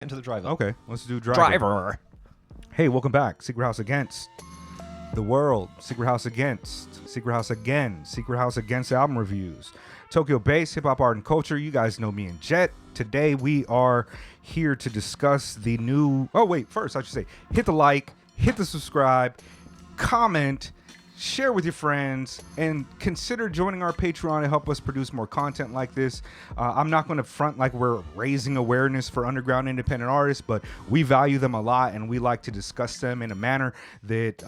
Into the driver. Okay, let's do driver. Hey, welcome back. Secret House Against the World. Secret House Against. Secret House Again. Secret House Against album reviews. Tokyo-based hip-hop art and culture. You guys know me and Jet. Today we are here to discuss the new... Oh, wait. First, I should say, hit the like, hit the subscribe, comment, share with your friends, and consider joining our Patreon to help us produce more content like this. I'm not going to front like we're raising awareness for underground independent artists, but we value them a lot, and we like to discuss them in a manner that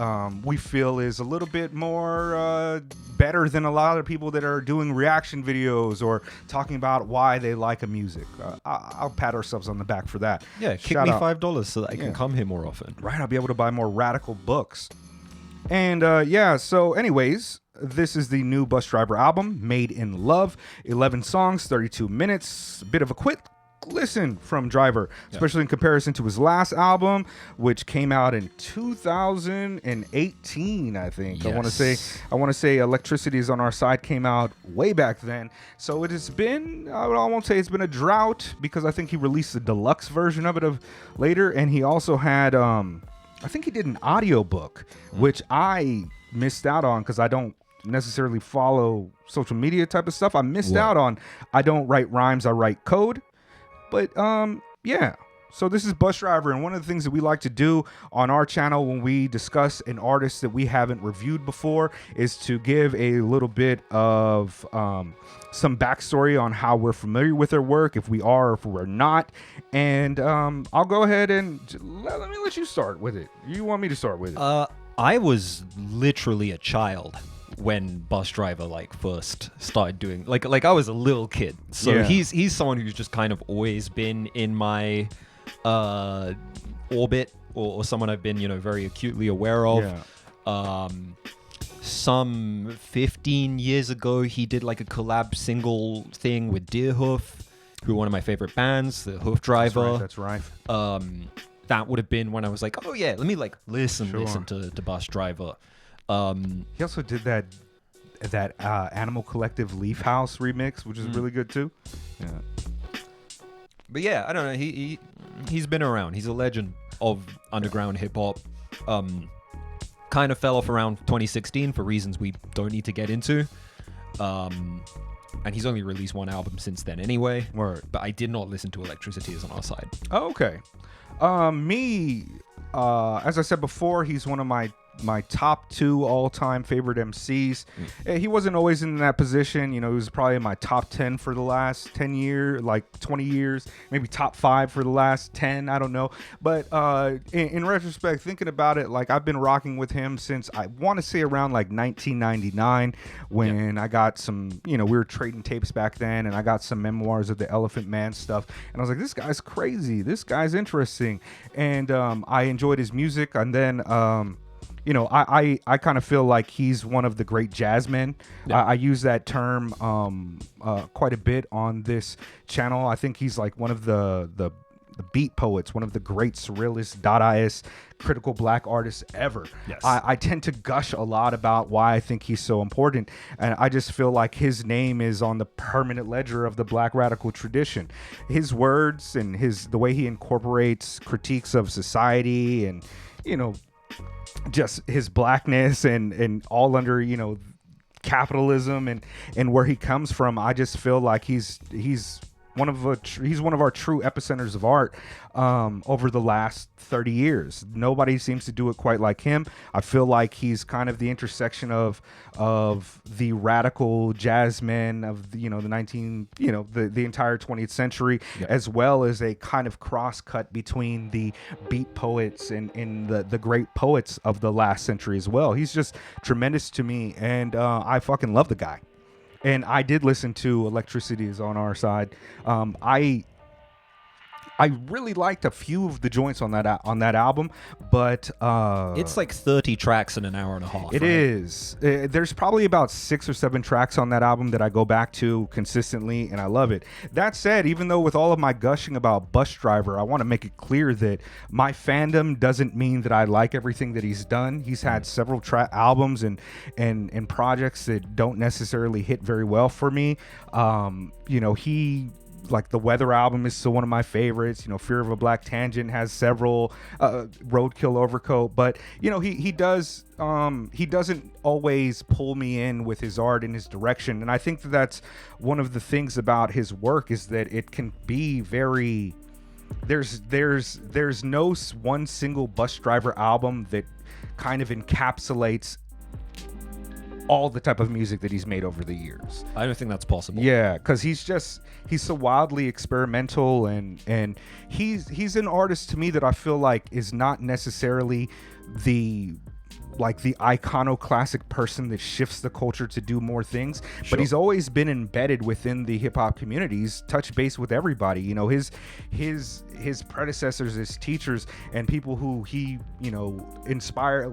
we feel is a little bit more better than a lot of people that are doing reaction videos or talking about why they like a music. I'll pat ourselves on the back for that. Yeah, kick me $5 so that I can come here more often. Right, I'll be able to buy more radical books. And so anyways, this is the new Busdriver album, Made in Love. 11 songs, 32 minutes, a bit of a quick listen from Driver, especially in comparison to his last album, which came out in 2018, I think. Yes. I want to say Electricity is on Our Side came out way back then. So it has been, I won't say it's been a drought, because I think he released the deluxe version of it later, and he also had I think he did an audiobook, which I missed out on because I don't necessarily follow social media type of stuff. I missed out on. I don't write rhymes, I write code. But yeah. So this is Busdriver, and one of the things that we like to do on our channel when we discuss an artist that we haven't reviewed before is to give a little bit of some backstory on how we're familiar with their work, if we are or if we're not. And I'll go ahead and let me let you start with it. You want me to start with it? I was literally a child when Busdriver first started doing like I was a little kid. So Yeah. he's someone who's just kind of always been in my orbit or someone I've been, very acutely aware of. Yeah. Some 15 years ago, he did a collab single thing with Deerhoof, who are one of my favorite bands, the Hoof Driver. That's right. That would have been when I was like, oh yeah, let me listen to Busdriver. He also did that Animal Collective Leaf House remix, which is really good too. Yeah. But yeah, I don't know. He's been around. He's a legend of underground hip hop. Kind of fell off around 2016 for reasons we don't need to get into. And he's only released one album since then anyway. Word. But I did not listen to Electricity is on Our Side. Oh, okay. As I said before, he's one of my top 2 all-time favorite MCs. He wasn't always in that position. He was probably in my top 10 for the last 10 years, 20 years, maybe top 5 for the last 10. I don't know. But in retrospect, thinking about it, I've been rocking with him since I want to say around 1999 when I got some, we were trading tapes back then, and I got some memoirs of the Elephant Man stuff. And I was like, this guy's crazy. This guy's interesting. And I enjoyed his music. And then... I kind of feel like he's one of the great jazzmen. Yeah. I use that term quite a bit on this channel. I think he's one of the beat poets, one of the great surrealist, Dadaist, critical black artists ever. Yes. I tend to gush a lot about why I think he's so important, and I just feel like his name is on the permanent ledger of the black radical tradition. His words and the way he incorporates critiques of society and just his blackness and all under capitalism and where he comes from. I just feel like he's one of our true epicenters of art over the last 30 years. Nobody seems to do it quite like him. I feel like he's kind of the intersection of the radical jazzmen of the entire 20th century, as well as a kind of cross cut between the beat poets and the great poets of the last century as well. He's just tremendous to me, and I fucking love the guy. And I did listen to Electricity is on Our Side. I really liked a few of the joints on that album, but it's 30 tracks in an hour and a half. It is. There's probably about 6 or 7 tracks on that album that I go back to consistently, and I love it. That said, even though with all of my gushing about Busdriver, I want to make it clear that my fandom doesn't mean that I like everything that he's done. He's had several albums and projects that don't necessarily hit very well for me. He like the Weather album is still one of my favorites. You know, Fear of a Black Tangent has several, Roadkill Overcoat, but you know, he doesn't always pull me in with his art and his direction. And I think that that's one of the things about his work, is that it can be very, there's no one single Busdriver album that kind of encapsulates all the type of music that he's made over the years. I don't think that's possible. Yeah, because he's so wildly experimental, and he's an artist to me that I feel like is not necessarily the iconoclastic person that shifts the culture to do more things, but he's always been embedded within the hip hop communities, touch base with everybody. You know, his predecessors, his teachers, and people who he, you know,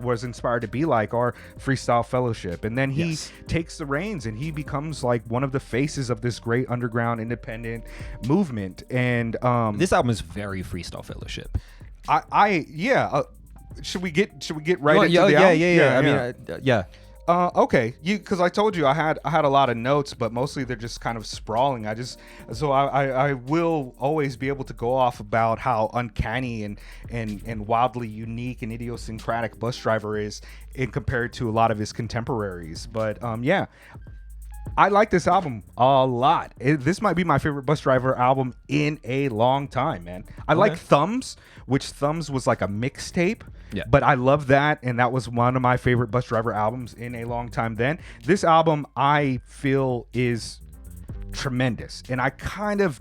was inspired to be like, are Freestyle Fellowship. And then he takes the reins and he becomes like one of the faces of this great underground independent movement. And this album is very Freestyle Fellowship. Should we get right into the album? Yeah. Okay, because I told you I had a lot of notes, but mostly they're just kind of sprawling. I will always be able to go off about how uncanny and wildly unique and idiosyncratic Busdriver is in compared to a lot of his contemporaries. But I like this album a lot. This might be my favorite Busdriver album in a long time, man. I like Thumbs, which Thumbs was like a mixtape. Yeah. But I love that, and that was one of my favorite Busdriver albums in a long time then. This album, I feel, is tremendous, and I kind of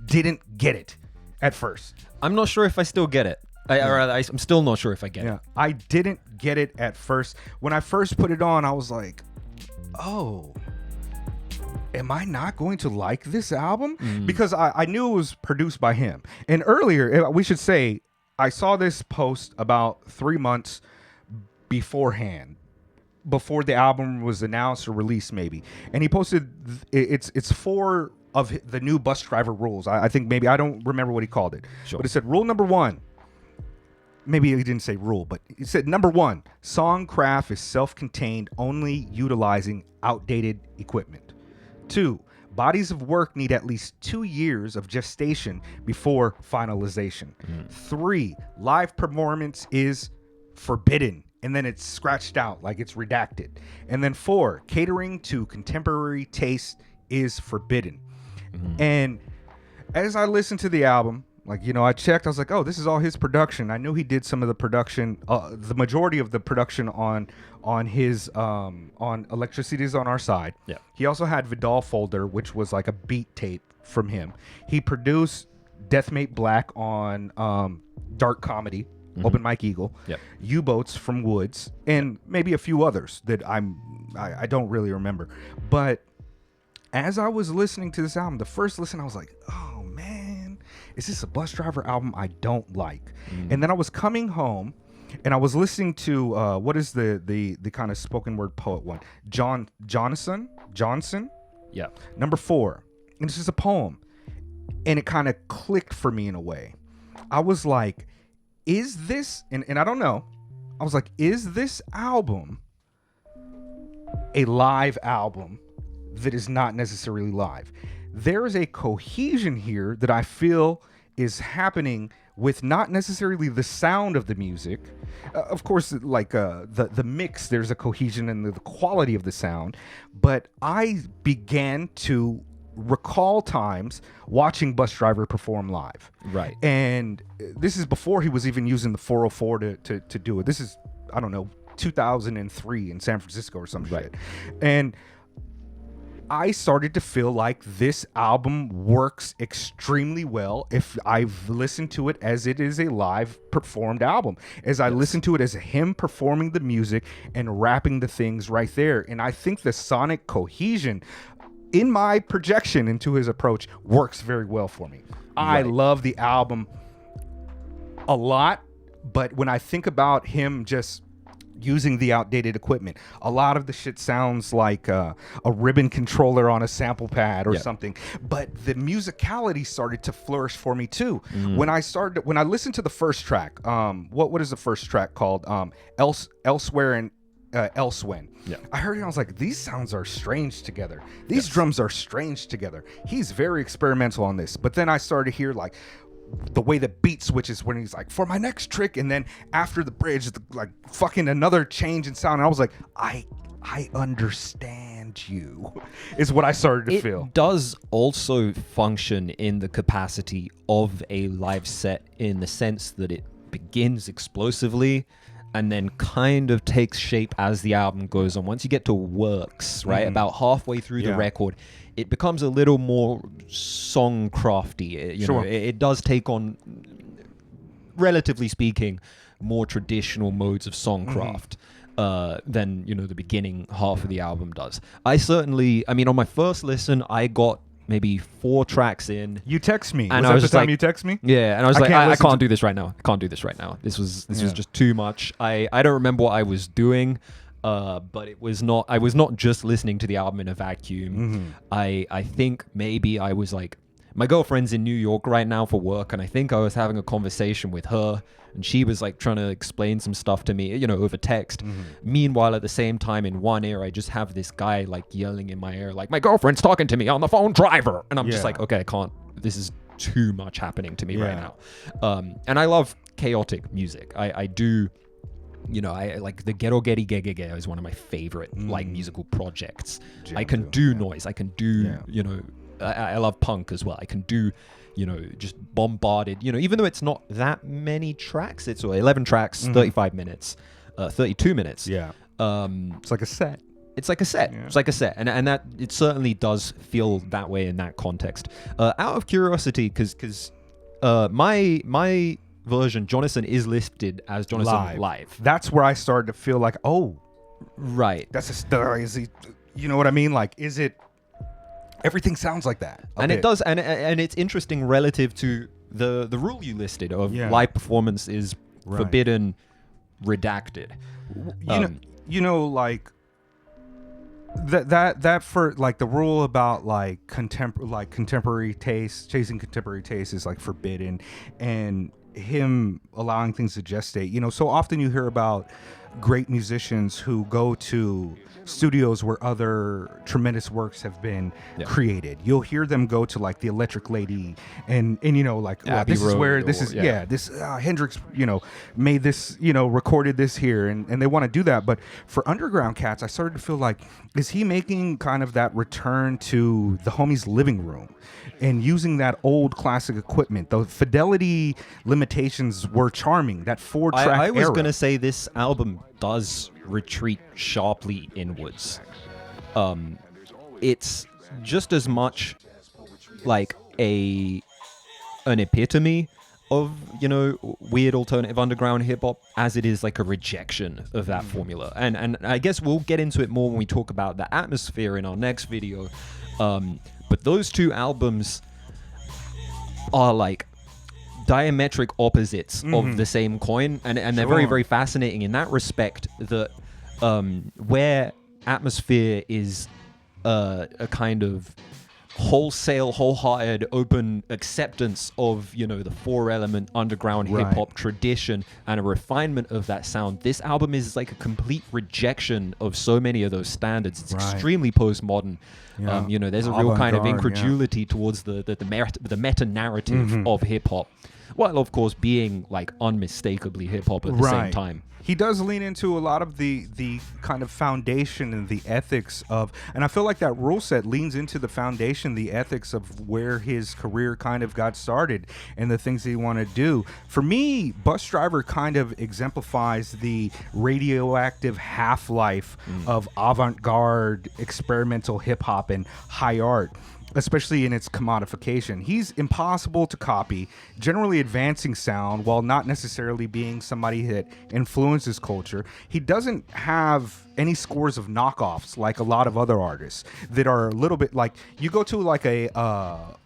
didn't get it at first. I'm not sure if I still get it. I'm still not sure if I get it. I didn't get it at first. When I first put it on, I was like, oh, am I not going to like this album? Because I knew it was produced by him. And earlier, we should say, I saw this post about 3 months beforehand, before the album was announced or released, maybe. And he posted, it's 4 of the new Busdriver rules. I think maybe, I don't remember what he called it. Sure. But it said, rule number 1. Maybe he didn't say rule, but he said, number 1, songcraft is self-contained, only utilizing outdated equipment. 2, bodies of work need at least 2 years of gestation before finalization. 3, live performance is forbidden. And then it's scratched out, like it's redacted. And then 4, catering to contemporary taste is forbidden. And as I listened to the album, like, you know, I checked, I was like, oh, this is all his production. I knew he did some of the production, the majority of the production on his, on Electricity's on Our Side. Yeah. He also had Vidal Folder, which was like a beat tape from him. He produced Deathmate Black on Dark Comedy, Open Mike Eagle, U-Boats from Woods, and maybe a few others that I don't really remember. But as I was listening to this album, the first listen, I was like, oh man, is this a Busdriver album I don't like? And then I was coming home and I was listening to what is the kind of spoken word poet one? Johnson? Yeah. Number 4. And this is a poem. And it kind of clicked for me in a way. I was like, is this, and I don't know, I was like, is this album a live album that is not necessarily live? There is a cohesion here that I feel is happening with not necessarily the sound of the music. Of course, like the mix, there's a cohesion in the quality of the sound. But I began to recall times watching Busdriver perform live. Right. And this is before he was even using the 404 to do it. This is, I don't know, 2003 in San Francisco or some shit. And I started to feel like this album works extremely well if I've listened to it as it is a live performed album, as I listen to it as him performing the music and rapping the things right there. And I think the sonic cohesion in my projection into his approach works very well for me. I love the album a lot, but when I think about him just using the outdated equipment, a lot of the shit sounds like a ribbon controller on a sample pad or something. But the musicality started to flourish for me too. When I listened to the first track, what is the first track called? Elsewhere Elsewhere. Yeah. I heard it and I was like, these sounds are strange together. These drums are strange together. He's very experimental on this. But then I started to hear like the way the beat switches when he's like, for my next trick, and then after the bridge, like fucking another change in sound. And I was like, I understand you, is what I started to feel. It does also function in the capacity of a live set in the sense that it begins explosively and then kind of takes shape as the album goes on. Once you get to Works, right, about halfway through the record, it becomes a little more songcrafty. You know, it does take on, relatively speaking, more traditional modes of songcraft. Than, you know, the beginning half of the album does. I mean, on my first listen, I got maybe 4 tracks in. You text me. And was I was that just the time like, you text me? Yeah, and I was I like, can't I listen can't to- do this right now. I can't do this right now. This was just too much. I don't remember what I was doing, but I was not just listening to the album in a vacuum. I think maybe I was like, my girlfriend's in New York right now for work, and I think I was having a conversation with her, and she was like trying to explain some stuff to me, you know, over text. Meanwhile, at the same time, in one ear, I just have this guy like yelling in my ear, like, my girlfriend's talking to me on the phone, driver. And I'm just like, okay, I can't, this is too much happening to me right now. And I love chaotic music. I do, you know, I like the Gero Geri Gegege is one of my favorite like musical projects. I can do noise. I can do, you know, I love punk as well. I can do, you know, just bombarded, you know, even though it's not that many tracks, it's 11 tracks, 35 minutes, 32 minutes. Yeah. It's like a set. It's like a set. Yeah. It's like a set. And that, it certainly does feel that way in that context. Out of curiosity, because my version, Jonathan, is listed as Jonathan Live. That's where I started to feel like, oh, right. That's a story. Is he, you know what I mean? Like, is it, everything sounds like that. And it does, and it's interesting relative to the rule you listed of live performance is forbidden, redacted. You know, like that for like the rule about like contemporary taste, chasing contemporary taste is like forbidden, and him allowing things to gestate. You know, so often you hear about great musicians who go to studios where other tremendous works have been created. You'll hear them go to like the Electric Lady and you know, like, oh, this is where this is this Hendrix, you know, made this, you know, recorded this here, and they want to do that. But for underground cats, I started to feel like, is he making kind of that return to the homie's living room and using that old classic equipment? The fidelity limitations were charming. That 4-track I was era. gonna say this album does retreat sharply inwards. It's just as much like an epitome of, you know, weird alternative underground hip hop as it is like a rejection of that formula. And I guess we'll get into it more when we talk about the atmosphere in our next video. But those two albums are like diametric opposites of the same coin, and they're very, very fascinating in that respect, that where Atmosphere is a kind of wholesale, wholehearted, open acceptance of, you know, the 4-element underground hip-hop tradition and a refinement of that sound. This album is like a complete rejection of so many of those standards. It's extremely postmodern. You know, there's a real kind of incredulity towards the meta-narrative of hip-hop, while of course being like unmistakably hip-hop at the same time. He does lean into a lot of the kind of foundation and the ethics of, and I feel like that rule set leans into the foundation, the ethics of where his career kind of got started and the things that he wanted to do. For me, Busdriver kind of exemplifies the radioactive half-life of avant-garde experimental hip-hop and high art, especially in its commodification. He's impossible to copy, generally advancing sound while not necessarily being somebody that influences culture. He doesn't have any scores of knockoffs like a lot of other artists that are a little bit like, you go to like a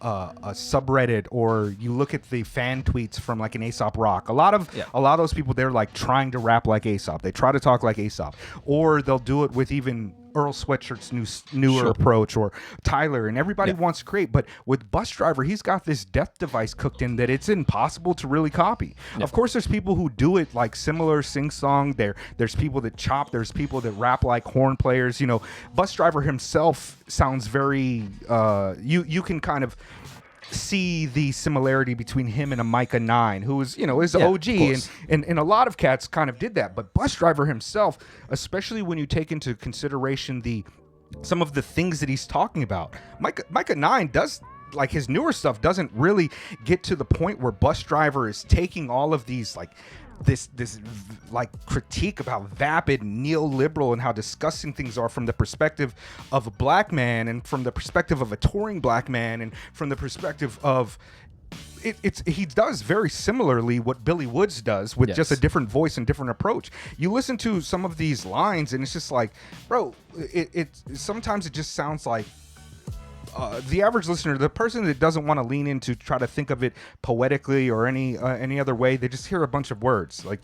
subreddit, or you look at the fan tweets from like an Aesop Rock. A lot of those people, they're like trying to rap like Aesop. They try to talk like Aesop, or they'll do it with even Earl Sweatshirt's newer Sure. approach, or Tyler, and everybody wants to create. But with Busdriver, he's got this death device cooked in that it's impossible to really copy. Of course, there's people who do it like similar sing-song. There's people that chop. There's people that rap like horn players. You know, Busdriver himself sounds very. You can kind of see the similarity between him and a Micah 9, who is, is OG, and a lot of cats kind of did that. But Busdriver himself, especially when you take into consideration some of the things that he's talking about, Micah 9 does, like, his newer stuff doesn't really get to the point where Busdriver is taking all of these, like, this like critique about vapid neoliberal and how disgusting things are from the perspective of a black man, and from the perspective of a touring black man, and from the perspective of he does very similarly what Billy Woods does, with just a different voice and different approach. You listen to some of these lines and it's just like, bro, it sometimes it just sounds like the average listener, the person that doesn't want to lean into try to think of it poetically or any other way, they just hear a bunch of words like,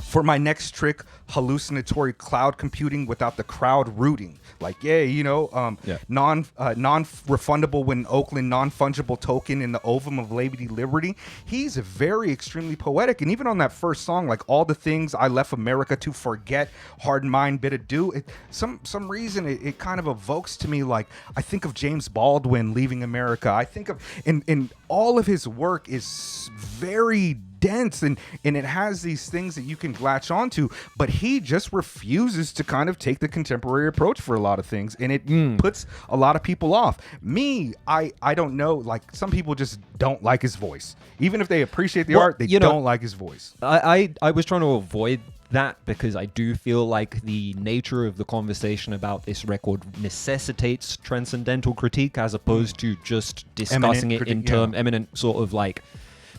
for my next trick, hallucinatory cloud computing without the crowd rooting. Like, non-refundable when Oakland, non-fungible token in the ovum of Lady Liberty. He's very extremely poetic. And even on that first song, like all the things I left America to forget, hard mind bid adieu, some reason it kind of evokes to me, like, I think of James Baldwin leaving America. I think of, and all of his work is very dense, and it has these things that you can latch onto, but he just refuses to kind of take the contemporary approach for a lot of things, and it puts a lot of people off. Me, I don't know, like, some people just don't like his voice. Even if they appreciate the art, they don't like his voice. I was trying to avoid that because I do feel like the nature of the conversation about this record necessitates transcendental critique as opposed to just discussing eminent sort of like,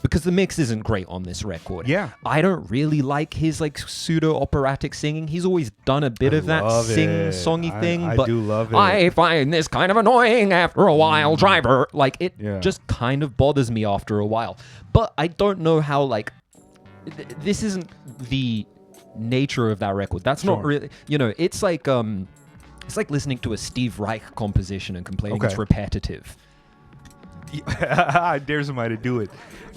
because the mix isn't great on this record. Yeah. I don't really like his like pseudo operatic singing. He's always done a bit of that sing-songy thing. I but do love it. I find this kind of annoying after a while, driver. Like, it just kind of bothers me after a while. But I don't know how, like, this isn't the nature of that record. That's not really, it's like listening to a Steve Reich composition and complaining it's repetitive. I dare somebody to do it,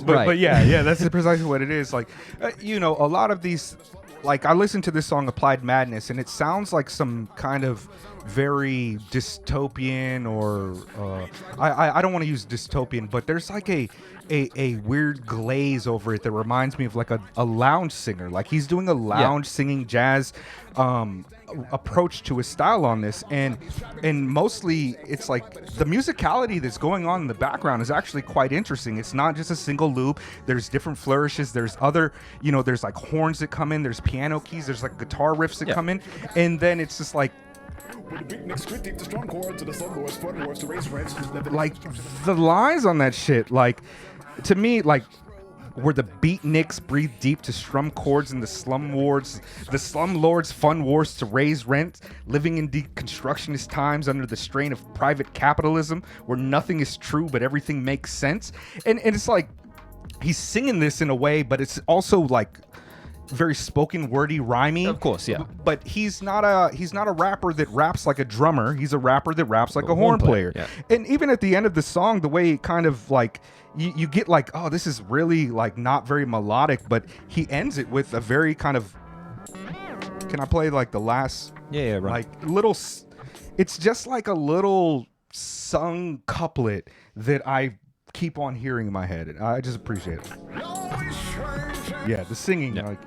but yeah, that's precisely what it is. Like, a lot of these, like, I listened to this song Applied Madness, and it sounds like some kind of very dystopian, or I don't want to use dystopian, but there's like a weird glaze over it that reminds me of like a lounge singer. Like, he's doing a lounge singing jazz approach to his style on this, and mostly it's like the musicality that's going on in the background is actually quite interesting. It's not just a single loop. There's different flourishes. There's other, there's like horns that come in. There's piano keys. There's like guitar riffs that come in, and then it's just like, like the lines on that shit, like, to me, like, where the beatniks breathe deep to strum chords in the slum lords fun wars to raise rent, living in deconstructionist times under the strain of private capitalism, where nothing is true but everything makes sense. And it's like, he's singing this in a way, but it's also like very spoken wordy, rhymey. Of course, yeah. But he's not a rapper that raps like a drummer. He's a rapper that raps like a horn player. Yeah. And even at the end of the song, the way it kind of like, you get like, oh, this is really like not very melodic, but he ends it with a very kind of, can I play like the last right, like little, it's just like a little sung couplet that I keep on hearing in my head, and I just appreciate it. Yeah, the singing, like,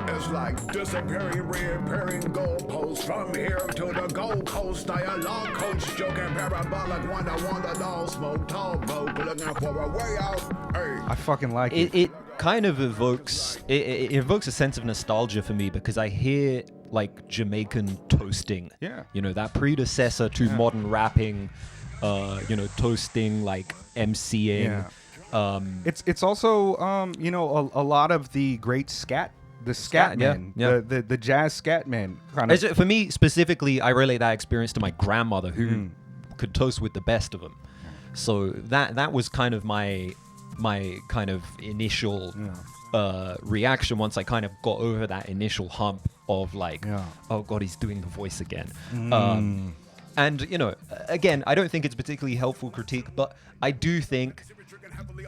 It's like disappearing, reappearing goalposts from here to the Gold Coast. Dialogue coach joking parabolic, wonder doll, smoke tall boat, looking for a way out. Hey. I fucking like it. It kind of evokes it evokes a sense of nostalgia for me, because I hear like Jamaican Toasting. Yeah. That predecessor to modern rapping, toasting, like MCing. Yeah. It's also a lot of the great scat men, the jazz scat men kind of. For me specifically, I relate that experience to my grandmother, who could toast with the best of them. So that was kind of my kind of initial reaction once I kind of got over that initial hump of like, Yeah. oh god, he's doing the voice again. And you know, again, I don't think it's particularly helpful critique, but I do think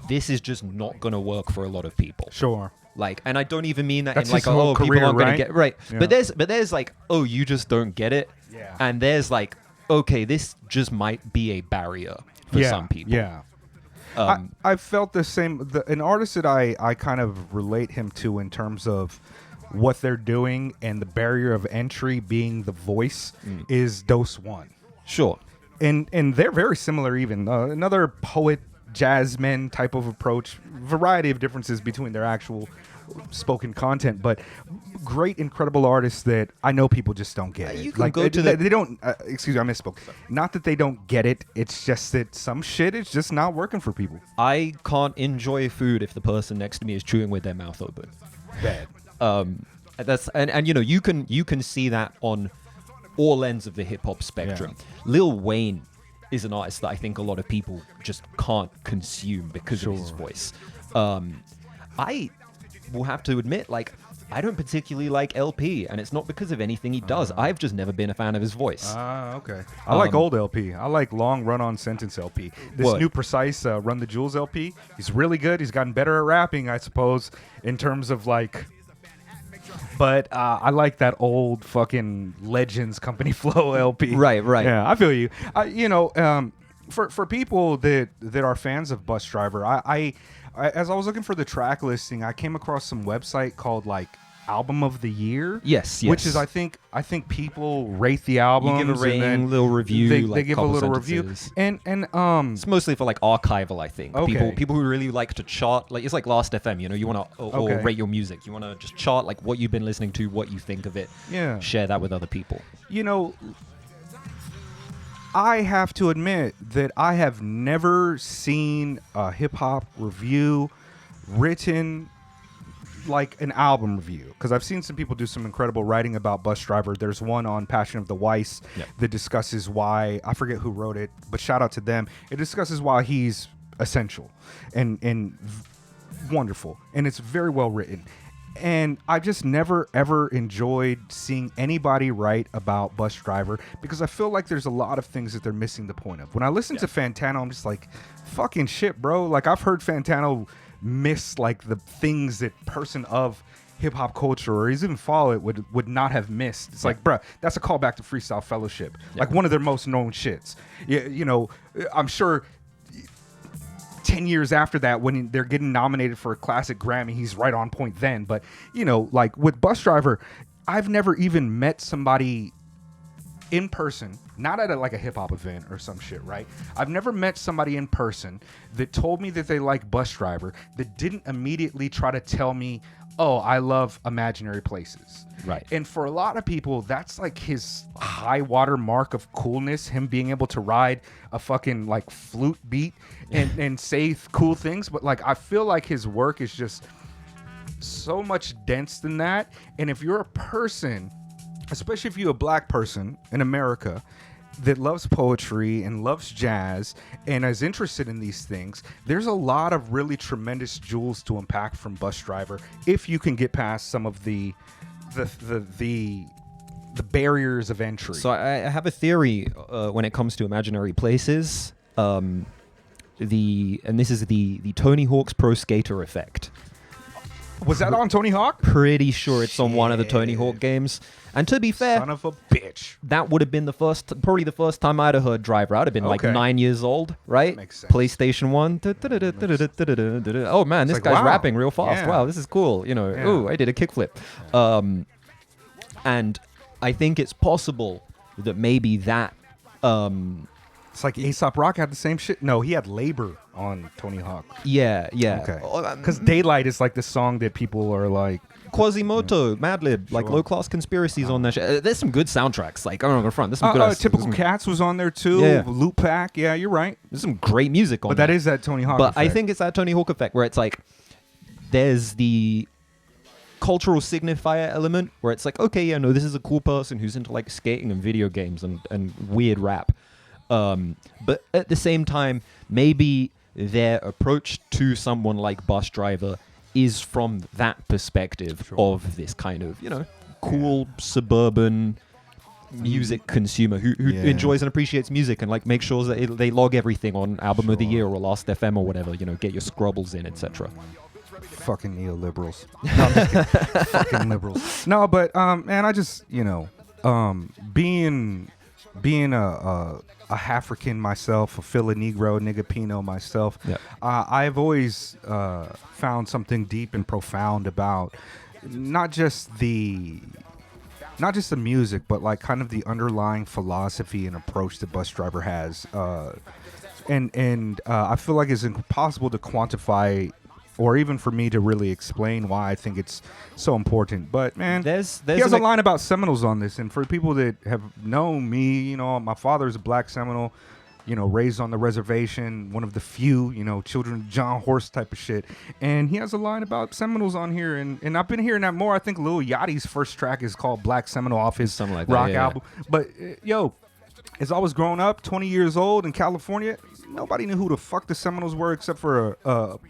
this is just not going to work for a lot of people. Sure. Like, and I don't even mean that That's in like, his whole oh, people career, aren't going right? to get right. Yeah. But there's like, oh, you just don't get it. Yeah. And there's like, okay, this just might be a barrier for some people. Yeah. I felt the same. An artist that I kind of relate him to in terms of what they're doing and the barrier of entry being the voice is Dose One. Sure. And they're very similar even. Another poet, jazzman type of approach. Variety of differences between their actual spoken content, but great, incredible artists that I know people just don't get it. You can go to they don't. Excuse me, I misspoke. Not that they don't get it. It's just that some shit is just not working for people. I can't enjoy food if the person next to me is chewing with their mouth open. Bad. That's and you know, you can see that on all ends of the hip hop spectrum. Yeah. Lil Wayne is an artist that I think a lot of people just can't consume because of his voice. I will have to admit, like, I don't particularly like LP, and it's not because of anything he does. I've just never been a fan of his voice. Okay. I like old LP. I like long run-on sentence LP. This What? new Precise Run the Jewels LP, he's really good. He's gotten better at rapping, I suppose, in terms of, like... But I like that old fucking Legends Company Flow LP. Right. Yeah, I feel you. For people that are fans of Busdriver, I as I was looking for the track listing, I came across some website called like Album of the Year. Yes. Which is I think people rate the albums. You give a rating, and then little review. They like give a couple little sentences. review. And It's mostly for like archival, I think. Okay. People who really like to chart, like it's like Last FM. You know, you want to or Okay. rate your music. You want to just chart like what you've been listening to, what you think of it. Yeah. Share that with other people. You know, I have to admit that I have never seen a hip hop review written like an album review, because I've seen some people do some incredible writing about Busdriver. There's one on Passion of the Weiss that discusses why, I forget who wrote it, but shout out to them. It discusses why he's essential and wonderful, and it's very well written. And I just never, ever enjoyed seeing anybody write about Busdriver, because I feel like there's a lot of things that they're missing the point of. When I listen to Fantano, I'm just like, fucking shit, bro. Like, I've heard Fantano miss, like, the things that person of hip-hop culture, or even follow it, would not have missed. It's like, bruh, that's a callback to Freestyle Fellowship. Like, one of their most known shits. You know, I'm sure... 10 years after that, when they're getting nominated for a classic Grammy, he's right on point then. But, you know, like with Busdriver, I've never even met somebody in person, not at like a hip hop event or some shit, right? I've never met somebody in person that told me that they like Busdriver that didn't immediately try to tell me, oh, I love Imaginary Places. Right. And for a lot of people, that's like his high water mark of coolness, him being able to ride a fucking like flute beat and say cool things. But like, I feel like his work is just so much dense than that. And if you're a person, especially if you're a black person in America that loves poetry and loves jazz and is interested in these things, there's a lot of really tremendous jewels to unpack from Busdriver if you can get past some of the barriers of entry. So I have a theory when it comes to Imaginary Places. And this is the Tony Hawk's Pro Skater effect. Was that on Tony Hawk? Pretty sure it's on one of the Tony Hawk games. And to be fair, Son of a bitch. that would have been probably the first time I'd have heard Driver. I'd have been like Okay. 9 years old, right? Makes sense. PlayStation 1. Oh man, this like, guy's wow. rapping real fast. Yeah. Wow, this is cool. You know, Yeah. ooh, I did a kickflip. And I think it's possible that maybe that It's like Aesop Rock had the same shit. No, he had Labor on Tony Hawk. yeah. Okay. Because Daylight is like the song that people are like, Quasimoto, Madlib, like Sure. Low Class Conspiracies on that shit. There's some good soundtracks. Like, I'm not gonna front. There's some good Typical there's Cats was on there too. Yeah. Loop Pack. Yeah, you're right. some great music on But that is that Tony Hawk But I effect. think it's that Tony Hawk effect where it's like there's the cultural signifier element where it's like, okay, yeah, no, this is a cool person who's into like skating and video games and weird rap. But at the same time, maybe their approach to someone like Busdriver is from that perspective of this kind of, cool suburban music consumer who enjoys and appreciates music and like makes sure that they log everything on Album of the Year or Last FM or whatever, get your scrubbles in, etc. Fucking neoliberals. No, I'm just kidding. Fucking liberals. No, but man, I just being a African myself, a Philly Negro, nigga Pino myself, I've always found something deep and profound about not just the music, but like kind of the underlying philosophy and approach that Busdriver has. And I feel like it's impossible to quantify or even for me to really explain why I think it's so important. But man, he has a line about Seminoles on this, and for people that have known me, my father's a black Seminole, raised on the reservation, one of the few, children of John Horse type of shit. And he has a line about Seminoles on here, and I've been hearing that more. I think Lil Yachty's first track is called Black Seminole off his rock album. But as I was growing up, 20 years old in California, nobody knew who the fuck the Seminoles were except for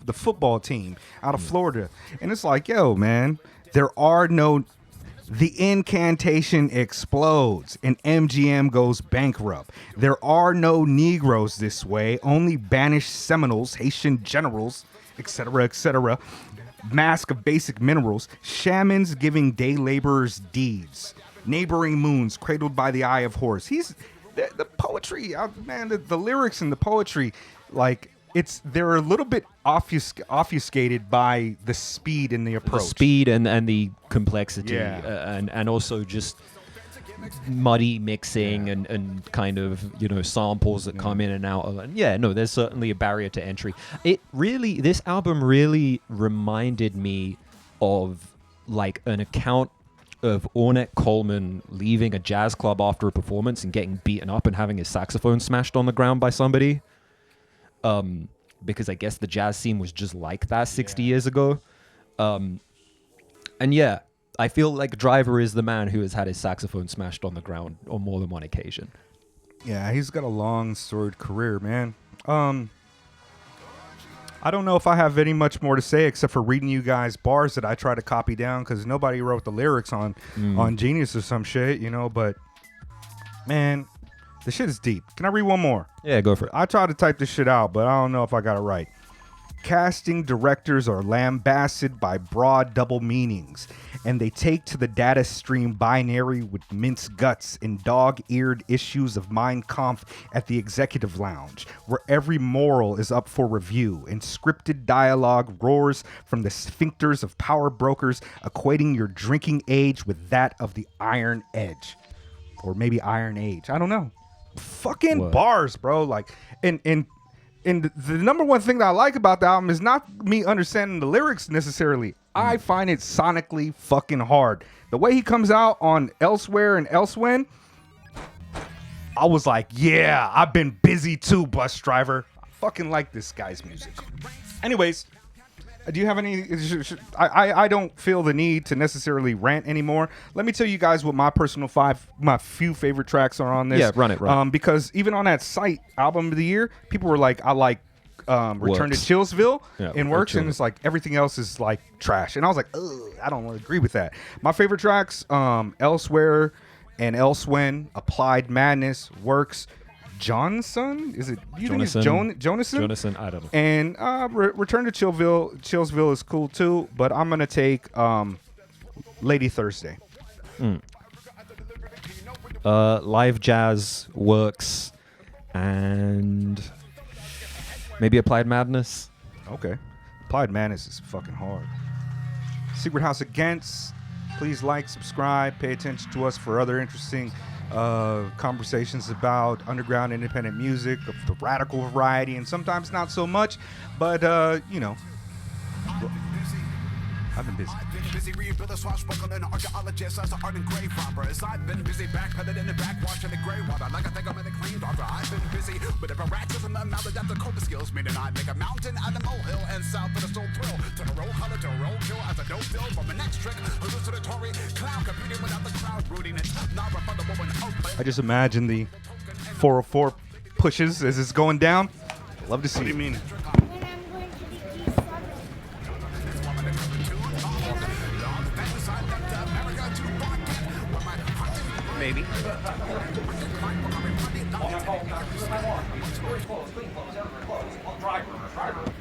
the football team out of Florida. And it's like, man, the incantation explodes and MGM goes bankrupt. There are no Negroes this way, only banished Seminoles, Haitian generals, etc., etc. Mask of basic minerals, shamans giving day laborers deeds, neighboring moons cradled by the eye of horse. The poetry, man, the lyrics and the poetry, like they're a little bit obfuscated by the speed and the approach. The speed and the complexity, and also just muddy mixing and kind of samples that come in and out of it. There's certainly a barrier to entry. This album really reminded me of like an account of Ornette Coleman leaving a jazz club after a performance and getting beaten up and having his saxophone smashed on the ground by somebody. Because I guess the jazz scene was just like that 60 years ago. And I feel like Driver is the man who has had his saxophone smashed on the ground on more than one occasion. Yeah, he's got a long storied career, man. I don't know if I have any much more to say except for reading you guys bars that I try to copy down because nobody wrote the lyrics on Genius or some shit, but man, the shit is deep. Can I read one more? Yeah, go for it. I tried to type this shit out, but I don't know if I got it right. Casting directors are lambasted by broad double meanings, and they take to the data stream binary with minced guts and dog-eared issues of Mein Kampf at the executive lounge, where every moral is up for review, and scripted dialogue roars from the sphincters of power brokers, equating your drinking age with that of the Iron Edge. Or maybe Iron Age. I don't know. Fucking bars, bro. Like, and the number one thing that I like about the album is not me understanding the lyrics necessarily. I find it sonically fucking hard. The way he comes out on Elsewhere and Elsewhen, I was like, yeah, I've been busy too, Busdriver. I fucking like this guy's music. Anyways, do you have any... I don't feel the need to necessarily rant anymore. Let me tell you guys what my few favorite tracks are on this. Yeah, run it. Because even on that site, Album of the Year, people were like, I like Return to Chillsville and Works, and it's like everything else is like trash. And I was like, ugh, I don't agree with that. My favorite tracks, Elsewhere and Elsewhen, Applied Madness, Works, Johnson? Is it? You think it's Jonason? Jonason, I don't know. And Return to Chillsville is cool too, but I'm gonna take Lady Thursday. Live Jazz, Works, and maybe Applied Madness. Okay. Applied Madness is fucking hard. Secret House Against. Please like, subscribe, pay attention to us for other interesting conversations about underground independent music of the radical variety, and sometimes not so much, but I've been busy. Busy rebuilding swashbuckling archaeologists as an art and grave robbers. I've been busy backpedaling in the backwash in the gray water like I think I'm in a clean daughter. I've been busy with different ratchets and the maladaptive coping skills, meaning I make a mountain out of molehill and south of the soul thrill. To the roll color, to roll kill as a dope bill from my next trick. Hallucinatory clown competing without the crowd rooting it. Not refundable when open. I just imagine the 404 pushes as it's going down. Love to see. What do you mean? Maybe. All my clothes, clean clothes, everywhere clothes. All driver.